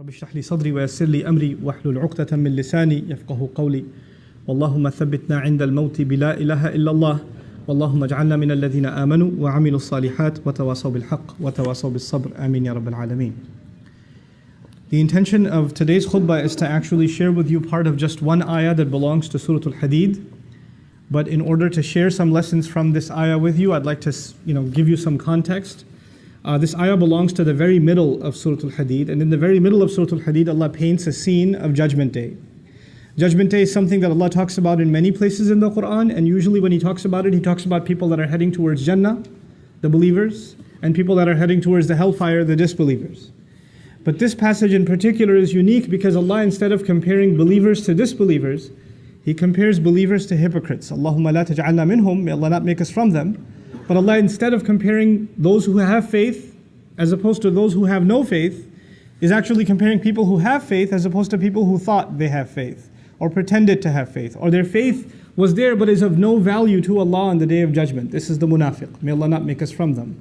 رب اشرح لي صدري ويسر لي أمري واحلل عقدة من لساني يفقه قولي اللهم ثبتنا عند الموت بلا إله إلا الله اللهم اجعلنا من الذين آمنوا وعملوا الصالحات وتواصوا بالحق وتواصوا بالصبر آمين يا رب العالمين. The intention of today's khutbah is to actually share with you part of just one ayah that belongs to Surah Al-Hadid. But in order to share some lessons from this ayah with you, I'd like to give you some context. This ayah belongs to the very middle of Surah Al-Hadid, and in the very middle of Surah Al-Hadid, Allah paints a scene of Judgment Day. Judgment Day is something that Allah talks about in many places in the Quran, and usually when He talks about it, He talks about people that are heading towards Jannah, the believers, and people that are heading towards the hellfire, the disbelievers. But this passage in particular is unique because Allah, instead of comparing believers to disbelievers, He compares believers to hypocrites. Allahumma la taj'alna minhum, may Allah not make us from them. But Allah, instead of comparing those who have faith as opposed to those who have no faith, is actually comparing people who have faith as opposed to people who thought they have faith or pretended to have faith, or their faith was there but is of no value to Allah on the Day of Judgment. This is the munafiq. May Allah not make us from them.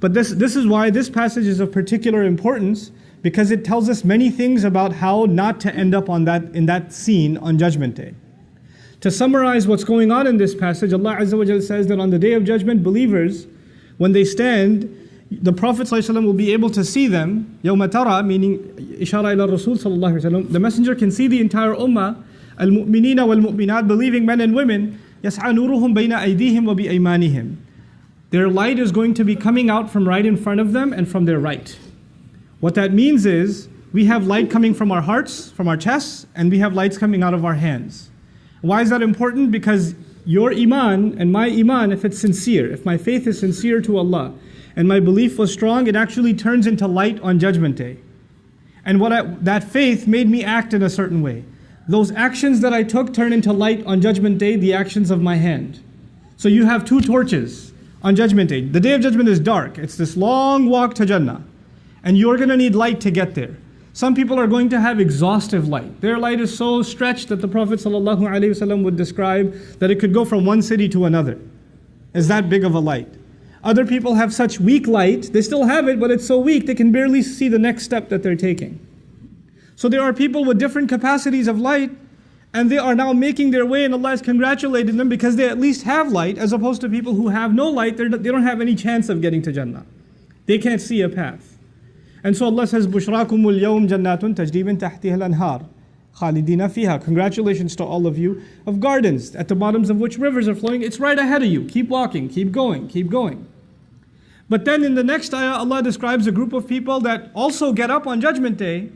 But this is why this passage is of particular importance, because it tells us many things about how not to end up in that scene on Judgment Day. To summarize what's going on in this passage, Allah Azza wa Jalla says that on the Day of Judgment, believers, when they stand, the Prophet ﷺ will be able to see them. يَوْمَ تَرَى, meaning Ishara ila Rasul sallallahu alaihi wasallam. The Messenger can see the entire ummah, al-mu'minina wal-mu'minat, believing men and women, يَسْعَى نُورُهُمْ بَيْنَ أَيْدِيهِمْ وَبِأَيْمَانِهِمْ. Their light is going to be coming out from right in front of them and from their right. What that means is, we have light coming from our hearts, from our chests, and we have lights coming out of our hands. Why is that important? Because your Iman and my Iman, if it's sincere, if my faith is sincere to Allah, and my belief was strong, it actually turns into light on Judgment Day. And that faith made me act in a certain way. Those actions that I took turn into light on Judgment Day, the actions of my hand. So you have two torches on Judgment Day. The Day of Judgment is dark. It's this long walk to Jannah. And you're going to need light to get there. Some people are going to have exhaustive light. Their light is so stretched that the Prophet ﷺ would describe that it could go from one city to another. It's that big of a light. Other people have such weak light, they still have it, but it's so weak they can barely see the next step that they're taking. So there are people with different capacities of light, and they are now making their way, and Allah has congratulated them because they at least have light, as opposed to people who have no light. They don't have any chance of getting to Jannah. They can't see a path. And so Allah says, Bushrakumul yawm jannatun tajri min tahtiha al-anhar khalidina fiha. Congratulations to all of you of gardens at the bottoms of which rivers are flowing. It's right ahead of you. Keep walking, keep going, keep going. But then in the next ayah, Allah describes a group of people that also get up on Judgment Day,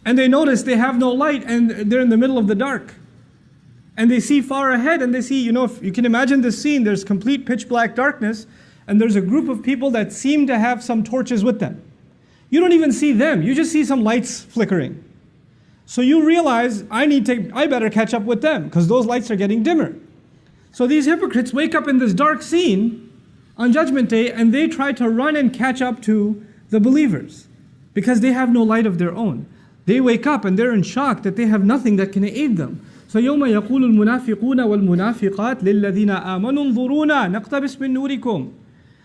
and they notice they have no light and they're in the middle of the dark. And they see far ahead, and they see, if you can imagine this scene, there's complete pitch black darkness, and there's a group of people that seem to have some torches with them. You don't even see them, you just see some lights flickering. So you realize, I better catch up with them, because those lights are getting dimmer. So these hypocrites wake up in this dark scene on Judgment Day, and they try to run and catch up to the believers, because they have no light of their own. They wake up and they're in shock that they have nothing that can aid them. So يَوْمَ يَقُولُ الْمُنَافِقُونَ وَالْمُنَافِقَاتِ لِلَّذِينَ آمَنُوا انظُرُونَا نَقْتَبِسْ مِن نُورِكُمْ.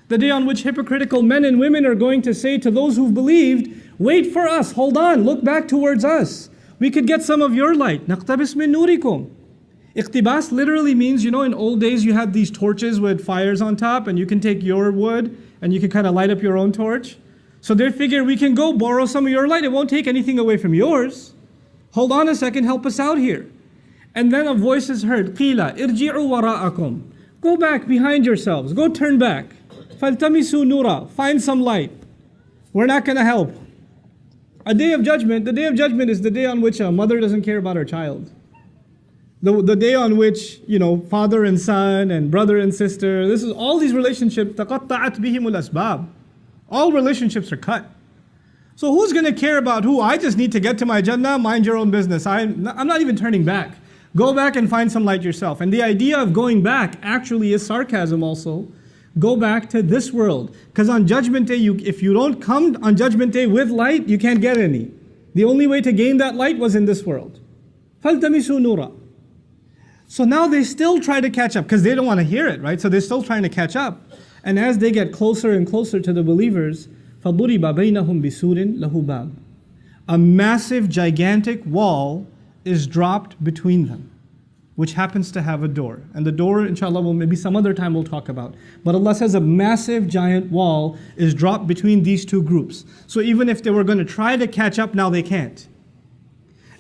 The day on which hypocritical men and women are going to say to those who've believed, wait for us, hold on, look back towards us. We could get some of your light. نَقْتَبِسْ مِن نُورِكُمْ. Iqtibas literally means, in old days you had these torches with fires on top, and you can take your wood and you can kind of light up your own torch. So they figure we can go borrow some of your light. It won't take anything away from yours. Hold on a second, help us out here. And then a voice is heard, قِيلَ إِرْجِعُوا وَرَاءَكُمْ. Go back behind yourselves, go turn back. فَالْتَمِسُوا نُورًا. Find some light. We're not going to help. The Day of Judgment is the day on which a mother doesn't care about her child. The day on which, father and son and brother and sister, this is all these relationships, تَقَطَّعَتْ بِهِمُ الْأَسْبَابِ. All relationships are cut. So who's going to care about who? I just need to get to my Jannah, mind your own business. I'm not even turning back. Go back and find some light yourself. And the idea of going back actually is sarcasm also. Go back to this world. Because on Judgment Day, if you don't come on Judgment Day with light, you can't get any. The only way to gain that light was in this world. فَالْتَمِسُوا نُورًا. So now they still try to catch up, because they don't want to hear it, right? So they're still trying to catch up. And as they get closer and closer to the believers, فَضُرِبَ بَيْنَهُمْ بِسُورٍ لَهُ بَابٍ. a massive, gigantic wall is dropped between them, which happens to have a door. And the door, inshallah, maybe some other time we'll talk about. But Allah says a massive, giant wall is dropped between these two groups. So even if they were going to try to catch up, now they can't.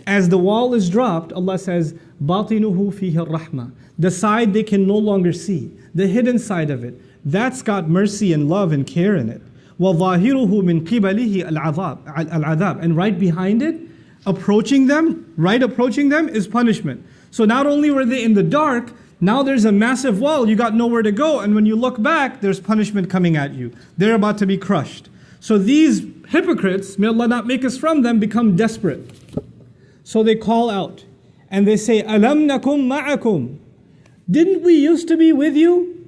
As the wall is dropped, Allah says, بَاطِنُهُ فِيهِ الرَّحْمَةِ, the side they can no longer see, the hidden side of it, that's got mercy and love and care in it. وَظَاهِرُهُ مِنْ قِبَلِهِ الْعَذَابِ, and right behind it, approaching them is punishment. So not only were they in the dark, now there's a massive wall, you got nowhere to go, and when you look back, there's punishment coming at you. They're about to be crushed. So these hypocrites, may Allah not make us from them, become desperate. So they call out, and they say, أَلَمْ نَكُمْ مَعَكُمْ, didn't we used to be with you?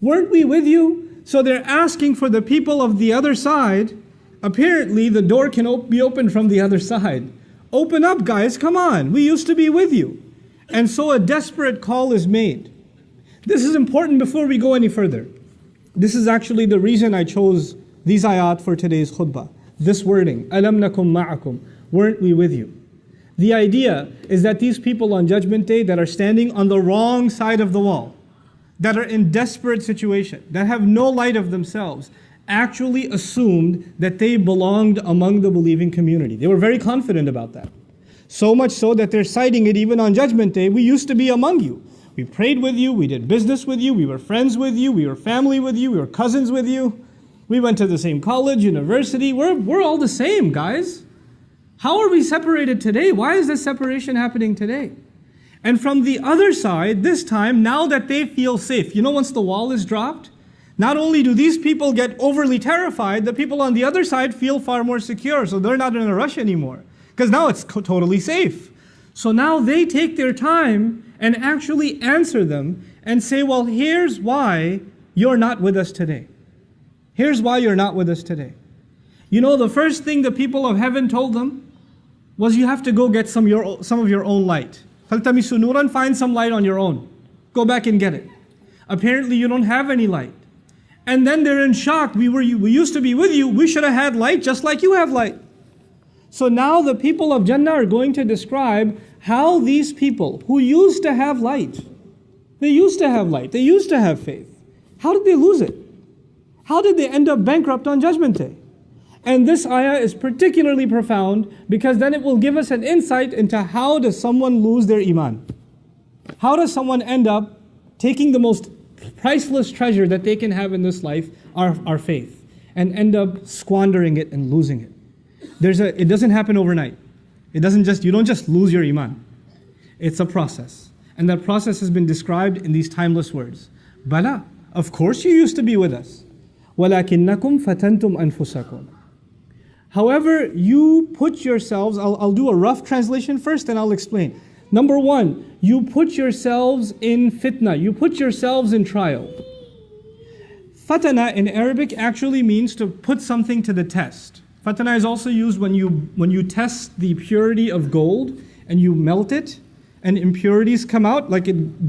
Weren't we with you? So they're asking for the people of the other side. Apparently the door can be opened from the other side. Open up, guys, come on, we used to be with you. And so a desperate call is made. This is important before we go any further. This is actually the reason I chose these ayat for today's khutbah. This wording, أَلَمْ نَكُمْ مَعَكُمْ, weren't we with you? The idea is that these people on Judgment Day that are standing on the wrong side of the wall, that are in desperate situation, that have no light of themselves, actually assumed that they belonged among the believing community. They were very confident about that. So much so that they're citing it even on Judgment Day. We used to be among you. We prayed with you, we did business with you, we were friends with you, we were family with you, we were cousins with you. We went to the same college, university. We're all the same, guys. How are we separated today? Why is this separation happening today? And from the other side, this time, now that they feel safe, once the wall is dropped, not only do these people get overly terrified, the people on the other side feel far more secure, so they're not in a rush anymore, because now it's totally safe. So now they take their time and actually answer them and say, well, here's why you're not with us today. Here's why you're not with us today. The first thing the people of heaven told them was, you have to go get some of your own light. فَالْتَمِسُوا نُورًا, find some light on your own. Go back and get it. Apparently you don't have any light. And then they're in shock. We used to be with you. We should have had light just like you have light. So now the people of Jannah are going to describe how these people who used to have light, they used to have light, they used to have faith, how did they lose it? How did they end up bankrupt on Judgment Day? And this ayah is particularly profound because then it will give us an insight into how does someone lose their Iman. How does someone end up taking the most priceless treasure that they can have in this life, our faith, and end up squandering it and losing it. It doesn't happen overnight. You don't just lose your Iman. It's a process. And that process has been described in these timeless words. Bala, of course you used to be with us. وَلَكِنَّكُمْ فَتَنْتُمْ أَنفُسَكُمْ. However, you put yourselves, I'll do a rough translation first and I'll explain. Number one, you put yourselves in fitna, you put yourselves in trial. Fatana in Arabic actually means to put something to the test. Fatana is also used when you test the purity of gold and you melt it and impurities come out.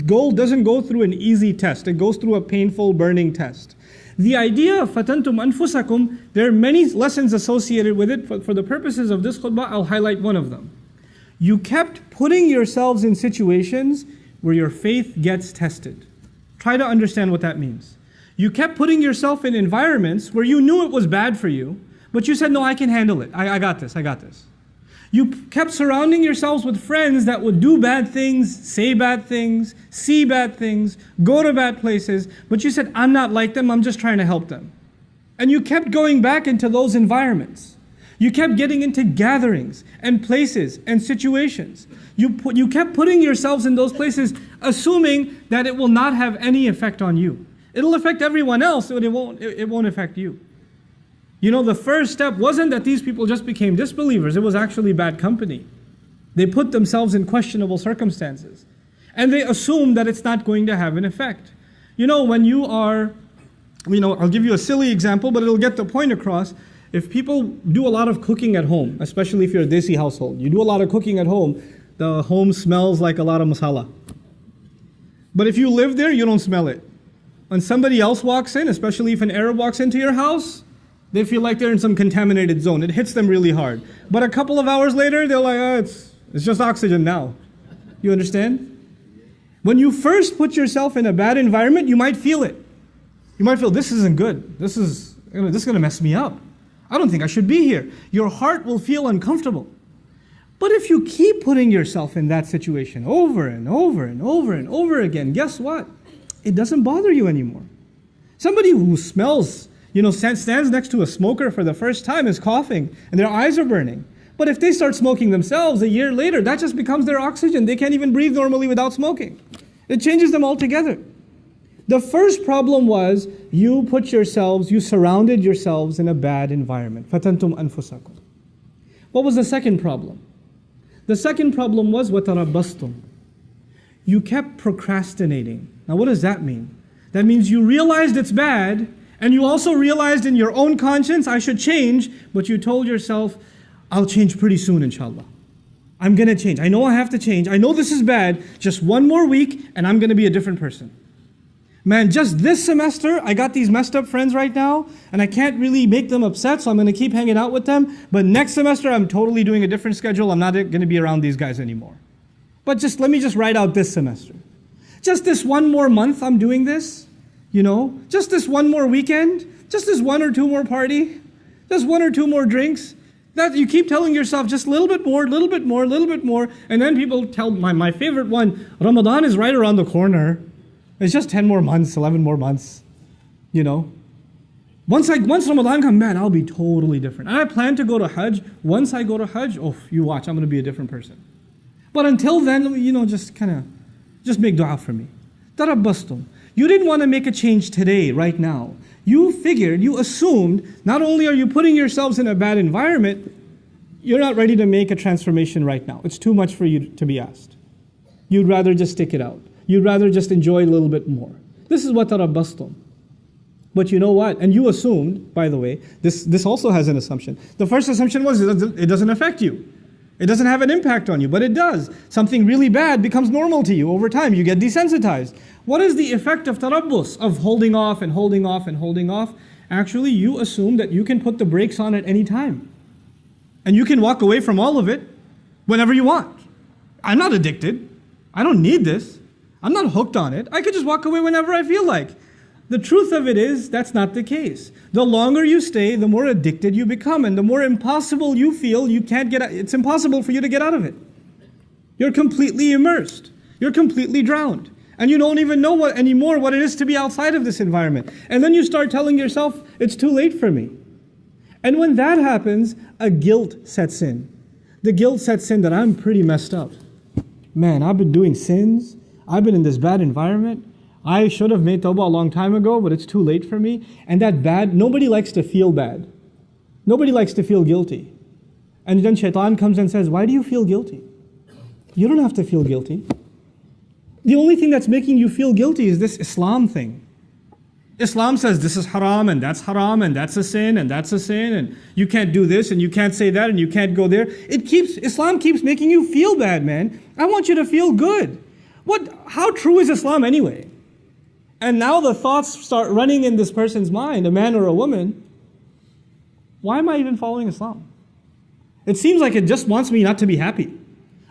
Gold doesn't go through an easy test, it goes through a painful burning test. The idea of fatantum anfusakum, there are many lessons associated with it. For the purposes of this khutbah, I'll highlight one of them. You kept putting yourselves in situations where your faith gets tested. Try to understand what that means. You kept putting yourself in environments where you knew it was bad for you, but you said, no, I can handle it. I got this. You kept surrounding yourselves with friends that would do bad things, say bad things, see bad things, go to bad places, but you said, I'm not like them, I'm just trying to help them. And you kept going back into those environments. You kept getting into gatherings and places and situations. You kept putting yourselves in those places, assuming that it will not have any effect on you. It'll affect everyone else, but it won't affect you. The first step wasn't that these people just became disbelievers. It was actually bad company. They put themselves in questionable circumstances. And they assume that it's not going to have an effect. When you are, I'll give you a silly example, but it'll get the point across. If people do a lot of cooking at home, especially if you're a Desi household, you do a lot of cooking at home, the home smells like a lot of masala. But if you live there, you don't smell it. When somebody else walks in, especially if an Arab walks into your house, They feel like they're in some contaminated zone. It hits them really hard. But a couple of hours later, they're like, oh, it's just oxygen now. You understand? When you first put yourself in a bad environment, you might feel it. You might feel, this isn't good. This is going to mess me up. I don't think I should be here. Your heart will feel uncomfortable. But if you keep putting yourself in that situation over and over and over and over again, guess what? It doesn't bother you anymore. Somebody who smells, stands next to a smoker for the first time is coughing and their eyes are burning. But if they start smoking themselves a year later, that just becomes their oxygen. They can't even breathe normally without smoking. It changes them altogether. The first problem was you surrounded yourselves in a bad environment. فَتَنْتُمْ أَنفُسَكُمْ. What was the second problem? The second problem was وَتَرَبَّصْتُمْ. You kept procrastinating. Now what does that mean? That means you realized it's bad, and you also realized in your own conscience, I should change, but you told yourself, I'll change pretty soon, inshallah. I'm going to change. I know I have to change. I know this is bad. Just one more week, and I'm going to be a different person. Man, just this semester, I got these messed up friends right now, and I can't really make them upset, so I'm going to keep hanging out with them. But next semester, I'm totally doing a different schedule. I'm not going to be around these guys anymore. But let me just write out this semester. Just this one more month, I'm doing this. Just this one more weekend. Just this one or two more party. Just one or two more drinks. That you keep telling yourself just a little bit more, little bit more, little bit more. And then people tell, my favorite one, Ramadan is right around the corner. It's just 10 more months, 11 more months, Once Ramadan comes, man, I'll be totally different. And I plan to go to Hajj. Once I go to Hajj, you watch, I'm going to be a different person. But until then, just make dua for me. Tarabbastum. You didn't want to make a change today, right now. You assumed, not only are you putting yourselves in a bad environment, you're not ready to make a transformation right now. It's too much for you to be asked. You'd rather just stick it out. You'd rather just enjoy a little bit more. This is what tarabbastum. But you know what? And you assumed, by the way, this also has an assumption. The first assumption was it doesn't affect you. It doesn't have an impact on you, but it does. Something really bad becomes normal to you over time. You get desensitized. What is the effect of tarabbus, of holding off and holding off and holding off? Actually, you assume that you can put the brakes on at any time. And you can walk away from all of it whenever you want. I'm not addicted. I don't need this. I'm not hooked on it. I could just walk away whenever I feel like. The truth of it is, that's not the case. The longer you stay, the more addicted you become, and the more impossible you feel, it's impossible for you to get out of it. You're completely immersed. You're completely drowned. And you don't even know anymore what it is to be outside of this environment. And then you start telling yourself, it's too late for me. And when that happens, a guilt sets in. The guilt sets in that I'm pretty messed up. Man, I've been doing sins. I've been in this bad environment. I should have made tawbah a long time ago, but it's too late for me. And nobody likes to feel bad. Nobody likes to feel guilty. And then shaitan comes and says, why do you feel guilty? You don't have to feel guilty. The only thing that's making you feel guilty is this Islam thing. Islam says this is haram and that's a sin and that's a sin and you can't do this and you can't say that and you can't go there. Islam keeps making you feel bad, man. I want you to feel good. How true is Islam anyway? And now the thoughts start running in this person's mind, a man or a woman. Why am I even following Islam? It seems like it just wants me not to be happy.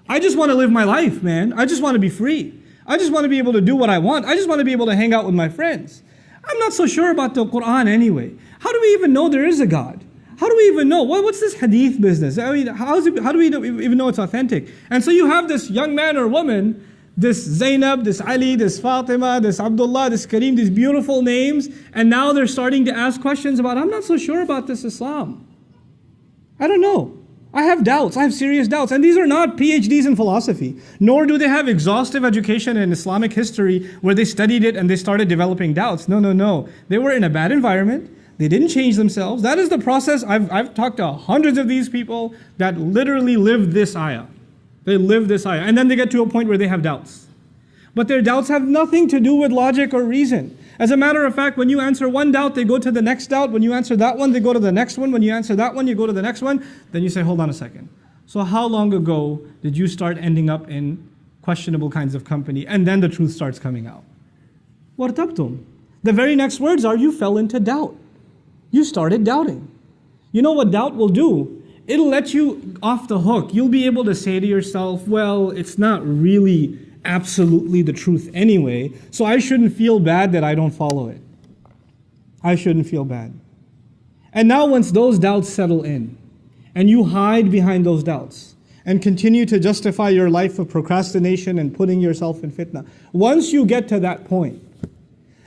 I just want to live my life, man. I just want to be free. I just want to be able to do what I want. I just want to be able to hang out with my friends. I'm not so sure about the Quran anyway. How do we even know there is a God? How do we even know? What's this hadith business? I mean, how do we even know it's authentic? And so you have this young man or woman, this Zainab, this Ali, this Fatima, this Abdullah, this Kareem, these beautiful names, and now they're starting to ask questions about, I'm not so sure about this Islam. I don't know. I have doubts. I have serious doubts. And these are not PhDs in philosophy, nor do they have exhaustive education in Islamic history where they studied it and they started developing doubts. No. They were in a bad environment. They didn't change themselves. That is the process. I've talked to hundreds of these people that literally live this ayah. They live this ayah. And then they get to a point where they have doubts. But their doubts have nothing to do with logic or reason. As a matter of fact, when you answer one doubt, they go to the next doubt. When you answer that one, they go to the next one. When you answer that one, you go to the next one. Then you say, hold on a second. So how long ago did you start ending up in questionable kinds of company? And then the truth starts coming out. وَارْتَبْتُمْ. The very next words are, you fell into doubt. You started doubting. You know what doubt will do? It'll let you off the hook. You'll be able to say to yourself, well, it's not really absolutely the truth anyway, so I shouldn't feel bad that I don't follow it. I shouldn't feel bad. And now once those doubts settle in, and you hide behind those doubts, and continue to justify your life of procrastination and putting yourself in fitna, once you get to that point,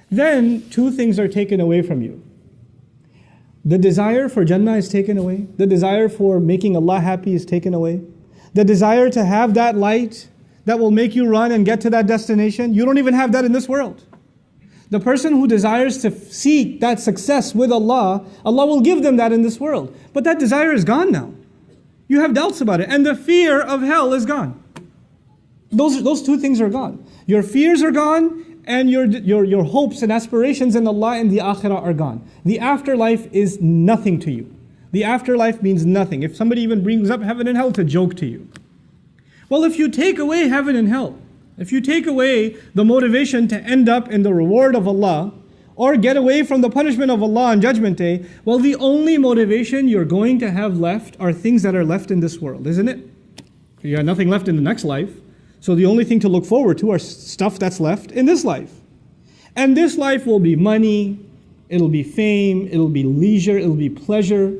then two things are taken away from you. The desire for Jannah is taken away. The desire for making Allah happy is taken away. The desire to have that light that will make you run and get to that destination, you don't even have that in this world. The person who desires to seek that success with Allah, Allah will give them that in this world. But that desire is gone now. You have doubts about it. And the fear of hell is gone. Those two things are gone. Your fears are gone, and your hopes and aspirations in Allah and the akhirah are gone. The afterlife is nothing to you. The afterlife means nothing. If somebody even brings up heaven and hell, it's a joke to you. Well, if you take away heaven and hell, if you take away the motivation to end up in the reward of Allah, or get away from the punishment of Allah on Judgment Day, well, the only motivation you're going to have left are things that are left in this world, isn't it? You got nothing left in the next life. So the only thing to look forward to are stuff that's left in this life. And this life will be money, it'll be fame, it'll be leisure, it'll be pleasure,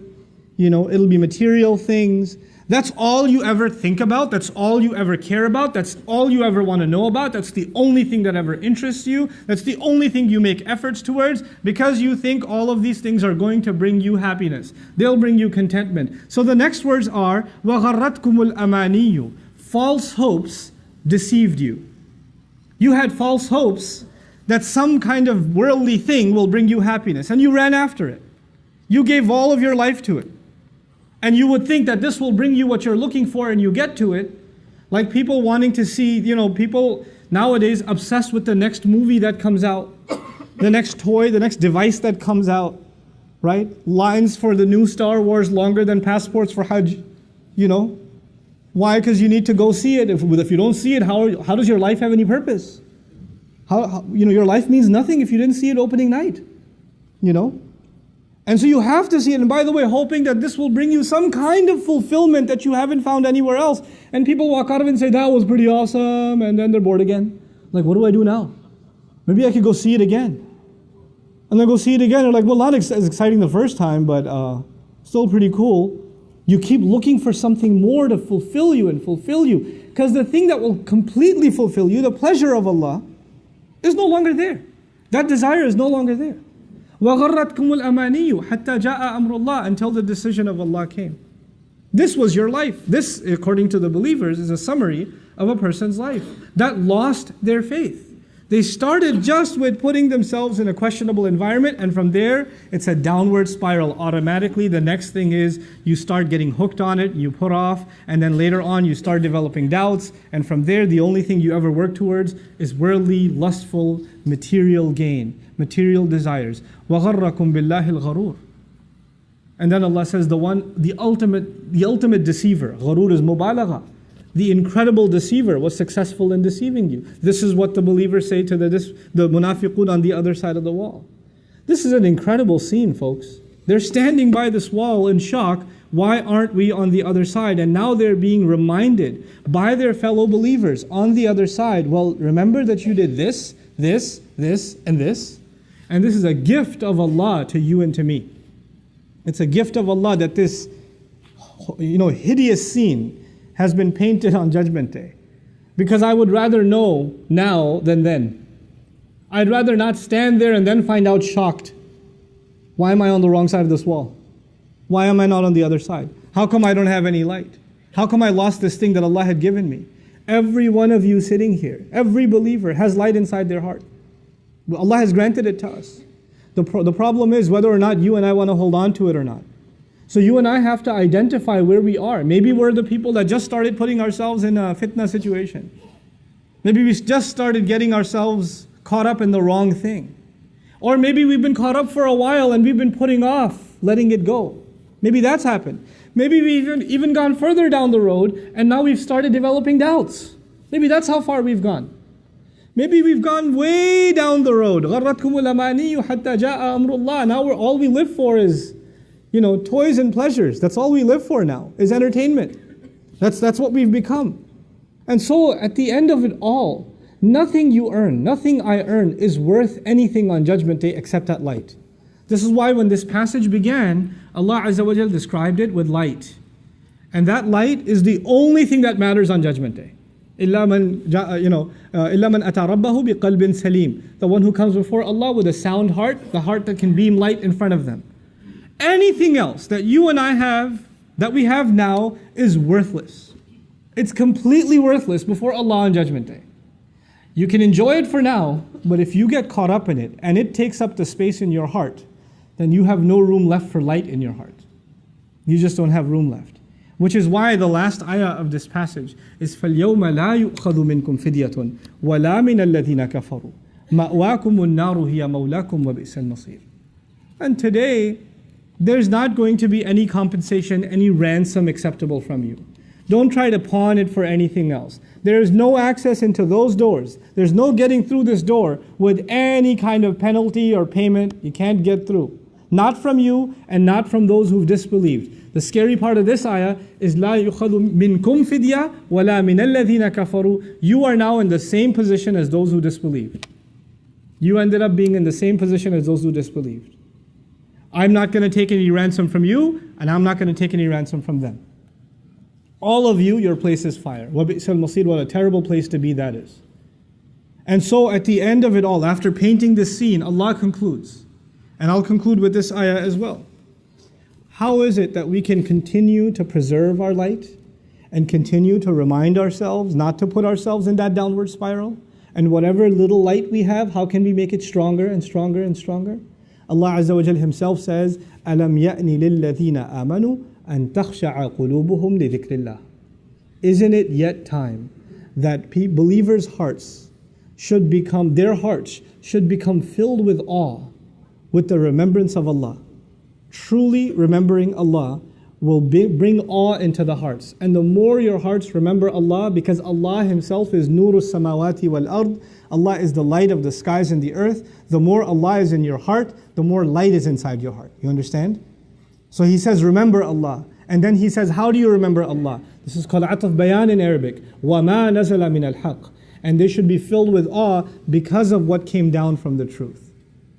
it'll be material things. That's all you ever think about, that's all you ever care about, that's all you ever want to know about, that's the only thing that ever interests you, that's the only thing you make efforts towards, because you think all of these things are going to bring you happiness. They'll bring you contentment. So the next words are, وَغَرَّتْكُمُ الْأَمَانِيُّ. False hopes deceived you. You had false hopes that some kind of worldly thing will bring you happiness, and you ran after it. You gave all of your life to it. And you would think that this will bring you what you're looking for, and you get to it. Like people wanting to see, people nowadays obsessed with the next movie that comes out, the next toy, the next device that comes out, right? Lines for the new Star Wars longer than passports for Hajj, Why? Because you need to go see it. If you don't see it, how does your life have any purpose? Your life means nothing if you didn't see it opening night, And so you have to see it. And by the way, hoping that this will bring you some kind of fulfillment that you haven't found anywhere else. And people walk out of it and say, that was pretty awesome. And then they're bored again. Like, what do I do now? Maybe I could go see it again. And then go see it again. They're like, well, not as exciting the first time, but still pretty cool. You keep looking for something more to fulfill you and fulfill you. Because the thing that will completely fulfill you, the pleasure of Allah, is no longer there. That desire is no longer there. وَغَرَّتْكُمُ الْأَمَانِيُّ حَتَّى جَاءَ أَمْرُ اللَّهِ, until the decision of Allah came. This was your life. This, according to the believers, is a summary of a person's life that lost their faith. They started just with putting themselves in a questionable environment, and from there, it's a downward spiral. Automatically, the next thing is you start getting hooked on it, you put off, and then later on you start developing doubts, and from there, the only thing you ever work towards is worldly, lustful, material gain, material desires. وَغَرَّكُمْ بِاللَّهِ الْغَرُورِ. And then Allah says the ultimate deceiver, gharur is mubalagha. The incredible deceiver was successful in deceiving you. This is what the believers say to the munafiqun on the other side of the wall. This is an incredible scene, folks. They're standing by this wall in shock. Why aren't we on the other side? And now they're being reminded by their fellow believers on the other side, well, remember that you did this, this, this, and this? And this is a gift of Allah to you and to me. It's a gift of Allah that this, hideous scene has been painted on Judgment Day. Because I would rather know now than then. I'd rather not stand there and then find out shocked. Why am I on the wrong side of this wall? Why am I not on the other side? How come I don't have any light? How come I lost this thing that Allah had given me? Every one of you sitting here, every believer has light inside their heart. Allah has granted it to us. The problem is whether or not you and I want to hold on to it or not. So you and I have to identify where we are. Maybe we're the people that just started putting ourselves in a fitna situation. Maybe we just started getting ourselves caught up in the wrong thing. Or maybe we've been caught up for a while and we've been putting off letting it go. Maybe that's happened. Maybe we've even gone further down the road and now we've started developing doubts. Maybe that's how far we've gone. Maybe we've gone way down the road. غَرَّتْكُمُ الْأَمَانِيُّ حَتَّى جَاءَ أَمْرُ اللَّهِ. Now all we live for is, toys and pleasures. That's all we live for now, is entertainment. That's what we've become. And so at the end of it all, nothing you earn, nothing I earn is worth anything on Judgment Day except that light. This is why when this passage began, Allah Azza wa Jal described it with light. And that light is the only thing that matters on Judgment Day. إِلَّا مَنْ أَتَى رَبَّهُ بِقَلْبٍ سَلِيمٍ. The one who comes before Allah with a sound heart, the heart that can beam light in front of them. Anything else that you and I have, that we have now, is worthless. It's completely worthless before Allah on Judgment Day. You can enjoy it for now, but if you get caught up in it and it takes up the space in your heart, then you have no room left for light in your heart. You just don't have room left. Which is why the last ayah of this passage is فَالْيَوْمَ لَا يُؤْخَذُ مِنْكُمْ فِدْيَةٌ وَلَا مِنَ الَّذِينَ كَفَرُوا مَأْوَاكُمُ النَّارُ هِيَ مَوْلَاكُمْ وَبِئْسَ الْمَصِيرُ. And today, there's not going to be any compensation, any ransom acceptable from you. Don't try to pawn it for anything else. There is no access into those doors. There's no getting through this door with any kind of penalty or payment. You can't get through. Not from you and not from those who've disbelieved. The scary part of this ayah is لَا يُخَذُ مِنْكُمْ فِدْيَةٌ وَلَا مِنَ الَّذِينَ كَفَرُوا. You are now in the same position as those who disbelieved. You ended up being in the same position as those who disbelieved. I'm not going to take any ransom from you, and I'm not going to take any ransom from them. All of you, your place is fire. وَبِئْسَ الْمَصِيرُ. What a terrible place to be that is. And so at the end of it all, after painting this scene, Allah concludes. And I'll conclude with this ayah as well. How is it that we can continue to preserve our light and continue to remind ourselves not to put ourselves in that downward spiral? And whatever little light we have, how can we make it stronger and stronger and stronger? Allah Azza wa Jal Himself says, أَلَمْ يَأْنِ لِلَّذِينَ آمَنُوا أَن تَخْشَعَ قُلُوبُهُمْ لِذِكْرِ اللَّهِ. Isn't it yet time that believers' hearts should become, their hearts should become filled with awe, with the remembrance of Allah? Truly remembering Allah will bring awe into the hearts. And the more your hearts remember Allah, because Allah Himself is Nuru Samawati wal Ard, Allah is the light of the skies and the earth. The more Allah is in your heart, the more light is inside your heart. You understand? So He says, remember Allah. And then He says, how do you remember Allah? This is called Ataf Bayan in Arabic. وَمَا نَزَلَ مِنَ الْحَقِّ. And they should be filled with awe because of what came down from the truth.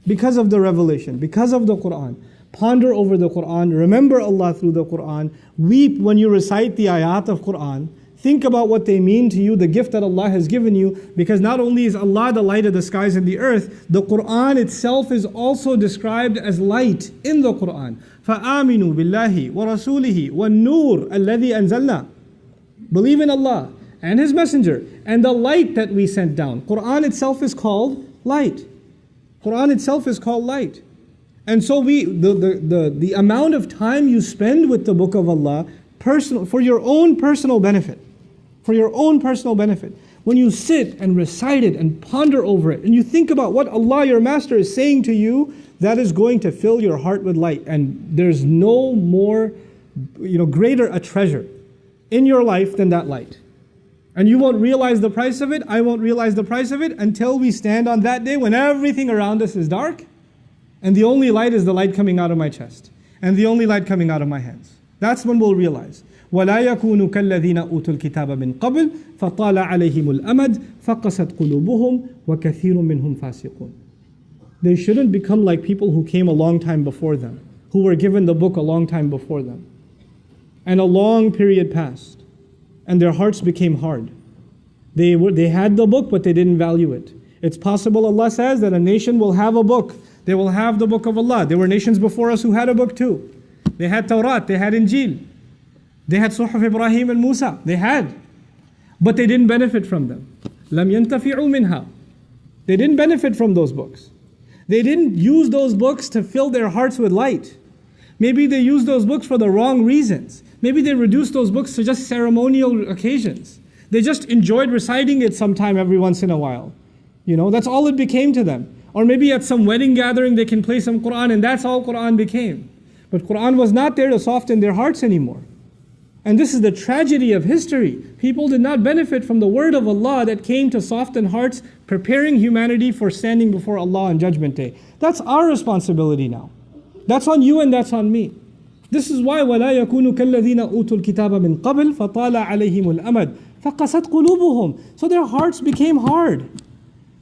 Because of the revelation, because of the Quran. Ponder over the Quran, remember Allah through the Quran. Weep when you recite the ayat of Quran. Think about what they mean to you, the gift that Allah has given you, because not only is Allah the light of the skies and the earth, the Quran itself is also described as light in the Quran. فَآمِنُوا بِاللَّهِ وَرَسُولِهِ وَالنُّورِ الَّذِي أَنزَلْنَا. Believe in Allah and His Messenger and the light that we sent down. Quran itself is called light. Quran itself is called light. And so the amount of time you spend with the Book of Allah, for your own personal benefit, when you sit and recite it and ponder over it, and you think about what Allah, your Master, is saying to you, that is going to fill your heart with light. And there's no more, greater a treasure in your life than that light. And you won't realize the price of it, I won't realize the price of it, until we stand on that day when everything around us is dark, and the only light is the light coming out of my chest, and the only light coming out of my hands. That's when we'll realize. وَلَا يَكُونُوا كَالَّذِينَ أُوتُوا الْكِتَابَ مِنْ قَبْلِ فَطَالَ عَلَيْهِمُ الْأَمَدُ فَقَسَتْ قُلُوبُهُمْ وَكَثِيرٌ مِّنْهُمْ فَاسِقُونَ. They shouldn't become like people who came a long time before them, who were given the book a long time before them. And a long period passed, and their hearts became hard. They had the book, but they didn't value it. It's possible, Allah says, that a nation will have a book. They will have the book of Allah. There were nations before us who had a book too. They had Tawrat, they had Injil. They had Suhuf Ibrahim and Musa. They had. But they didn't benefit from them. لَمْ يَنْتَفِعُوا مِنْهَا. They didn't benefit from those books. They didn't use those books to fill their hearts with light. Maybe they used those books for the wrong reasons. Maybe they reduced those books to just ceremonial occasions. They just enjoyed reciting it sometime every once in a while. That's all it became to them. Or maybe at some wedding gathering they can play some Quran, and that's all Quran became. But Quran was not there to soften their hearts anymore. And this is the tragedy of history. People did not benefit from the word of Allah that came to soften hearts, preparing humanity for standing before Allah on Judgment Day. That's our responsibility now. That's on you and that's on me. This is why وَلَا يَكُونُ كَالَّذِينَ أُوتُوا الْكِتَابَ مِنْ قَبْلِ فَطَالَ عَلَيْهِمُ الْأَمَدُ فَقَسَتْ قُلُوبُهُم. So their hearts became hard.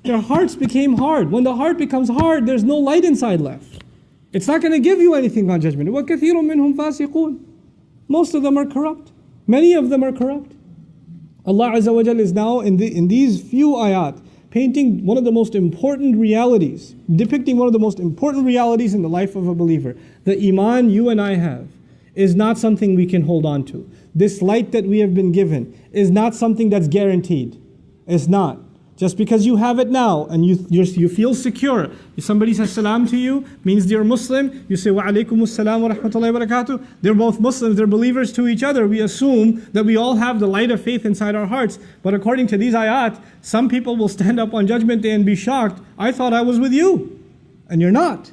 Their hearts became hard. When the heart becomes hard, there's no light inside left. It's not going to give you anything on judgment. وَكَثِيرٌ مِّنْهُمْ فَاسِقُونَ. Most of them are corrupt. Many of them are corrupt. Allah Azza wa Jal is now in these few ayat painting one of the most important realities, depicting one of the most important realities in the life of a believer. The Iman you and I have is not something we can hold on to. This light that we have been given is not something that's guaranteed. It's not. Just because you have it now and you feel secure, if somebody says salam to you, means they're Muslim, you say wa alaykum assalam wa rahmatullahi wa barakatuh. They're both Muslims, they're believers to each other. We assume that we all have the light of faith inside our hearts. But according to these ayat, some people will stand up on Judgment Day and be shocked. I thought I was with you, and you're not.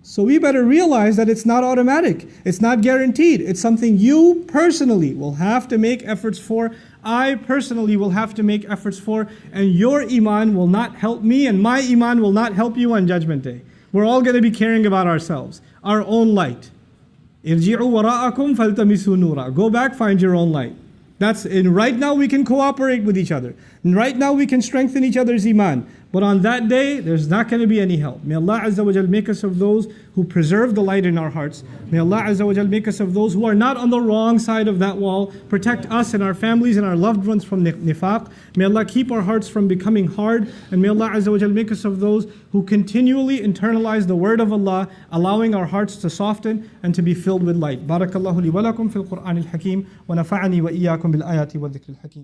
So we better realize that it's not automatic. It's not guaranteed. It's something you personally will have to make efforts for. I personally will have to make efforts for. And your Iman will not help me, and my Iman will not help you on Judgment Day. We're all going to be caring about ourselves, our own light. Irji'u wara'akum faltamisu nura. Go back, find your own light. And right now we can cooperate with each other. And right now we can strengthen each other's Iman. But on that day, there's not going to be any help. May Allah Azza wa Jal make us of those who preserve the light in our hearts. May Allah Azza wa Jal make us of those who are not on the wrong side of that wall. Protect us and our families and our loved ones from nifaq. May Allah keep our hearts from becoming hard. And may Allah Azza wa Jal make us of those who continually internalize the word of Allah, allowing our hearts to soften and to be filled with light. Barakallahu li wa lakum fil Qur'an al-Hakim wa nafa'ani wa iyyakum bil ayati wa dhikr al-Hakim.